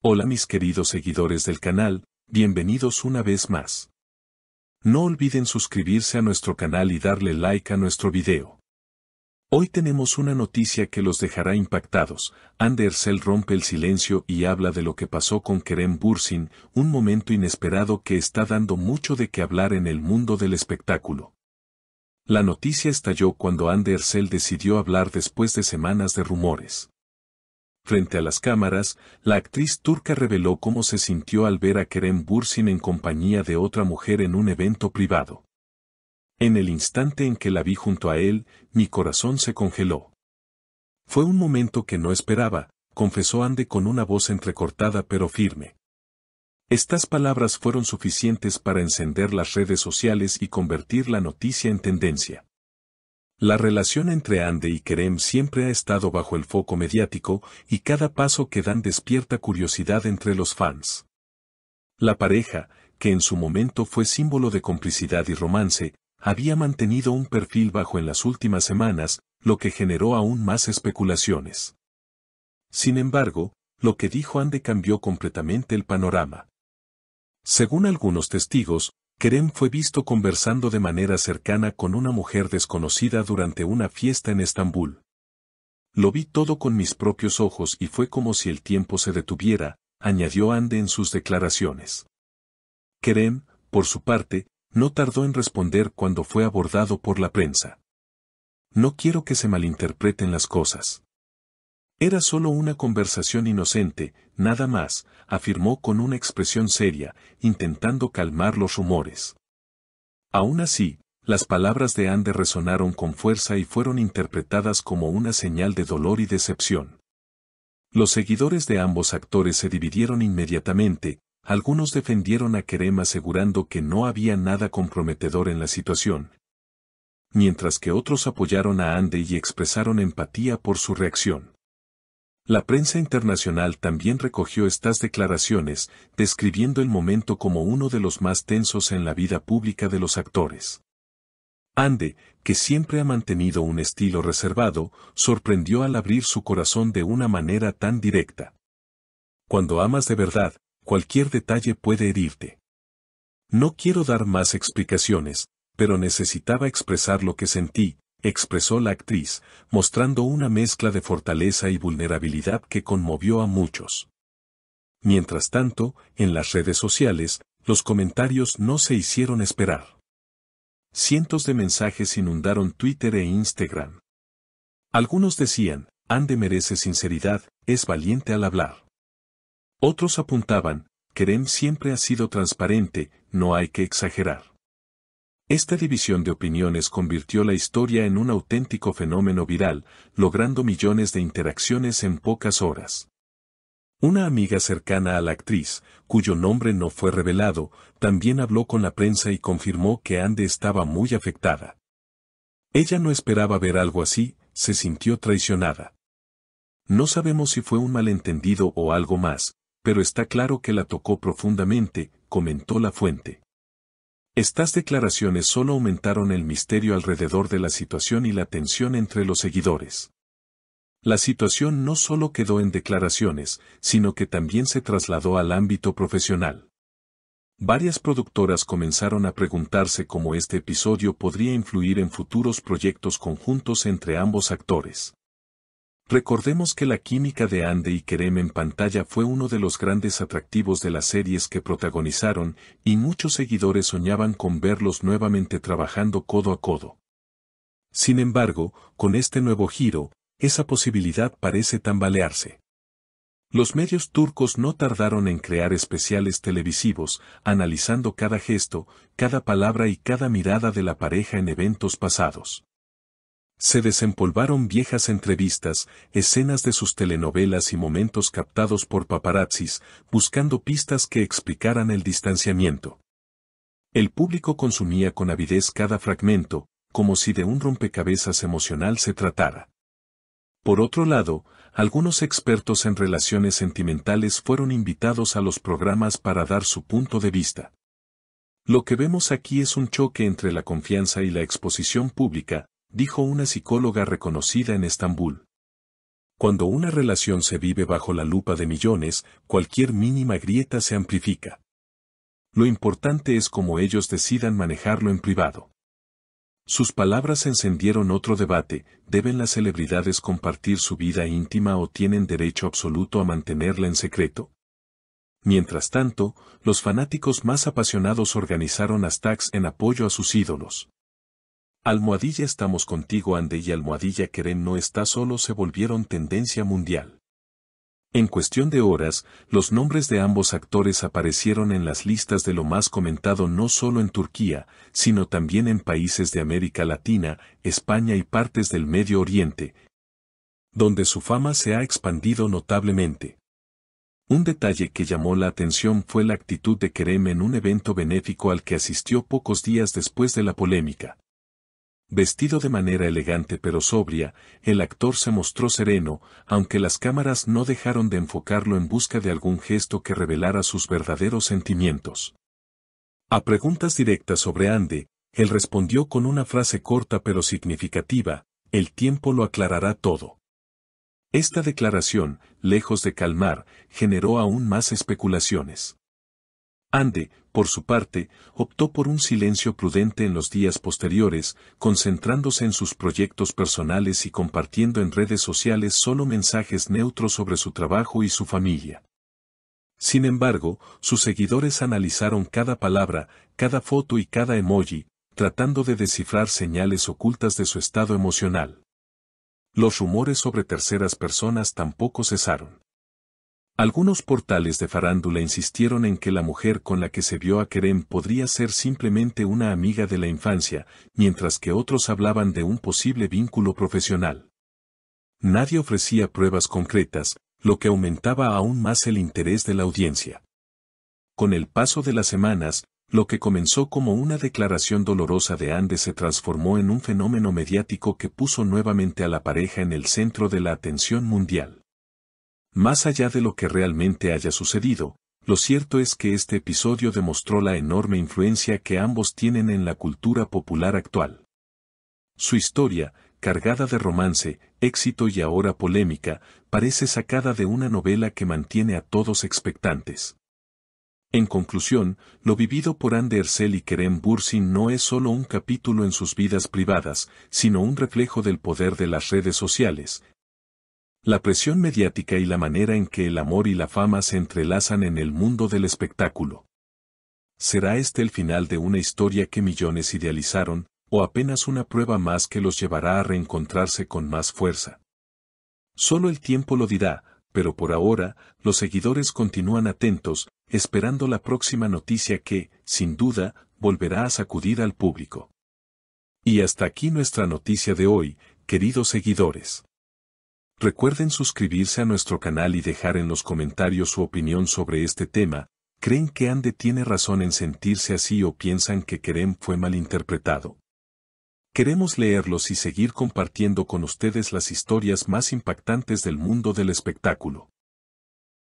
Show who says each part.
Speaker 1: Hola mis queridos seguidores del canal, bienvenidos una vez más. No olviden suscribirse a nuestro canal y darle like a nuestro video. Hoy tenemos una noticia que los dejará impactados. Hande Erçel rompe el silencio y habla de lo que pasó con Kerem Bürsin, un momento inesperado que está dando mucho de qué hablar en el mundo del espectáculo. La noticia estalló cuando Hande Erçel decidió hablar después de semanas de rumores. Frente a las cámaras, la actriz turca reveló cómo se sintió al ver a Kerem Bürsin en compañía de otra mujer en un evento privado. En el instante en que la vi junto a él, mi corazón se congeló. Fue un momento que no esperaba, confesó Hande con una voz entrecortada pero firme. Estas palabras fueron suficientes para encender las redes sociales y convertir la noticia en tendencia. La relación entre Hande y Kerem siempre ha estado bajo el foco mediático y cada paso que dan despierta curiosidad entre los fans. La pareja, que en su momento fue símbolo de complicidad y romance, había mantenido un perfil bajo en las últimas semanas, lo que generó aún más especulaciones. Sin embargo, lo que dijo Hande cambió completamente el panorama. Según algunos testigos, Kerem fue visto conversando de manera cercana con una mujer desconocida durante una fiesta en Estambul. Lo vi todo con mis propios ojos y fue como si el tiempo se detuviera, añadió Hande en sus declaraciones. Kerem, por su parte, no tardó en responder cuando fue abordado por la prensa. No quiero que se malinterpreten las cosas. Era solo una conversación inocente, nada más, afirmó con una expresión seria, intentando calmar los rumores. Aún así, las palabras de Hande resonaron con fuerza y fueron interpretadas como una señal de dolor y decepción. Los seguidores de ambos actores se dividieron inmediatamente, algunos defendieron a Kerem asegurando que no había nada comprometedor en la situación, mientras que otros apoyaron a Hande y expresaron empatía por su reacción. La prensa internacional también recogió estas declaraciones, describiendo el momento como uno de los más tensos en la vida pública de los actores. Hande, que siempre ha mantenido un estilo reservado, sorprendió al abrir su corazón de una manera tan directa. Cuando amas de verdad, cualquier detalle puede herirte. No quiero dar más explicaciones, pero necesitaba expresar lo que sentí, expresó la actriz, mostrando una mezcla de fortaleza y vulnerabilidad que conmovió a muchos. Mientras tanto, en las redes sociales, los comentarios no se hicieron esperar. Cientos de mensajes inundaron Twitter e Instagram. Algunos decían, Hande merece sinceridad, es valiente al hablar. Otros apuntaban, Kerem siempre ha sido transparente, no hay que exagerar. Esta división de opiniones convirtió la historia en un auténtico fenómeno viral, logrando millones de interacciones en pocas horas. Una amiga cercana a la actriz, cuyo nombre no fue revelado, también habló con la prensa y confirmó que Hande estaba muy afectada. Ella no esperaba ver algo así, se sintió traicionada. No sabemos si fue un malentendido o algo más, pero está claro que la tocó profundamente, comentó la fuente. Estas declaraciones solo aumentaron el misterio alrededor de la situación y la tensión entre los seguidores. La situación no solo quedó en declaraciones, sino que también se trasladó al ámbito profesional. Varias productoras comenzaron a preguntarse cómo este episodio podría influir en futuros proyectos conjuntos entre ambos actores. Recordemos que la química de Hande y Kerem en pantalla fue uno de los grandes atractivos de las series que protagonizaron, y muchos seguidores soñaban con verlos nuevamente trabajando codo a codo. Sin embargo, con este nuevo giro, esa posibilidad parece tambalearse. Los medios turcos no tardaron en crear especiales televisivos, analizando cada gesto, cada palabra y cada mirada de la pareja en eventos pasados. Se desempolvaron viejas entrevistas, escenas de sus telenovelas y momentos captados por paparazzis, buscando pistas que explicaran el distanciamiento. El público consumía con avidez cada fragmento, como si de un rompecabezas emocional se tratara. Por otro lado, algunos expertos en relaciones sentimentales fueron invitados a los programas para dar su punto de vista. Lo que vemos aquí es un choque entre la confianza y la exposición pública, dijo una psicóloga reconocida en Estambul. Cuando una relación se vive bajo la lupa de millones, cualquier mínima grieta se amplifica. Lo importante es cómo ellos decidan manejarlo en privado. Sus palabras encendieron otro debate: ¿deben las celebridades compartir su vida íntima o tienen derecho absoluto a mantenerla en secreto? Mientras tanto, los fanáticos más apasionados organizaron hashtags en apoyo a sus ídolos. Almohadilla estamos contigo Ande y almohadilla Kerem no está solo se volvieron tendencia mundial. En cuestión de horas, los nombres de ambos actores aparecieron en las listas de lo más comentado no solo en Turquía, sino también en países de América Latina, España y partes del Medio Oriente, donde su fama se ha expandido notablemente. Un detalle que llamó la atención fue la actitud de Kerem en un evento benéfico al que asistió pocos días después de la polémica. Vestido de manera elegante pero sobria, el actor se mostró sereno, aunque las cámaras no dejaron de enfocarlo en busca de algún gesto que revelara sus verdaderos sentimientos. A preguntas directas sobre Ande, él respondió con una frase corta pero significativa: el tiempo lo aclarará todo. Esta declaración, lejos de calmar, generó aún más especulaciones. Ande, por su parte, optó por un silencio prudente en los días posteriores, concentrándose en sus proyectos personales y compartiendo en redes sociales solo mensajes neutros sobre su trabajo y su familia. Sin embargo, sus seguidores analizaron cada palabra, cada foto y cada emoji, tratando de descifrar señales ocultas de su estado emocional. Los rumores sobre terceras personas tampoco cesaron. Algunos portales de farándula insistieron en que la mujer con la que se vio a Kerem podría ser simplemente una amiga de la infancia, mientras que otros hablaban de un posible vínculo profesional. Nadie ofrecía pruebas concretas, lo que aumentaba aún más el interés de la audiencia. Con el paso de las semanas, lo que comenzó como una declaración dolorosa de Ande se transformó en un fenómeno mediático que puso nuevamente a la pareja en el centro de la atención mundial. Más allá de lo que realmente haya sucedido, lo cierto es que este episodio demostró la enorme influencia que ambos tienen en la cultura popular actual. Su historia, cargada de romance, éxito y ahora polémica, parece sacada de una novela que mantiene a todos expectantes. En conclusión, lo vivido por Hande Erçel y Kerem Bürsin no es solo un capítulo en sus vidas privadas, sino un reflejo del poder de las redes sociales, la presión mediática y la manera en que el amor y la fama se entrelazan en el mundo del espectáculo. ¿Será este el final de una historia que millones idealizaron, o apenas una prueba más que los llevará a reencontrarse con más fuerza? Solo el tiempo lo dirá, pero por ahora, los seguidores continúan atentos, esperando la próxima noticia que, sin duda, volverá a sacudir al público. Y hasta aquí nuestra noticia de hoy, queridos seguidores. Recuerden suscribirse a nuestro canal y dejar en los comentarios su opinión sobre este tema. ¿Creen que Hande tiene razón en sentirse así o piensan que Kerem fue malinterpretado? Queremos leerlos y seguir compartiendo con ustedes las historias más impactantes del mundo del espectáculo.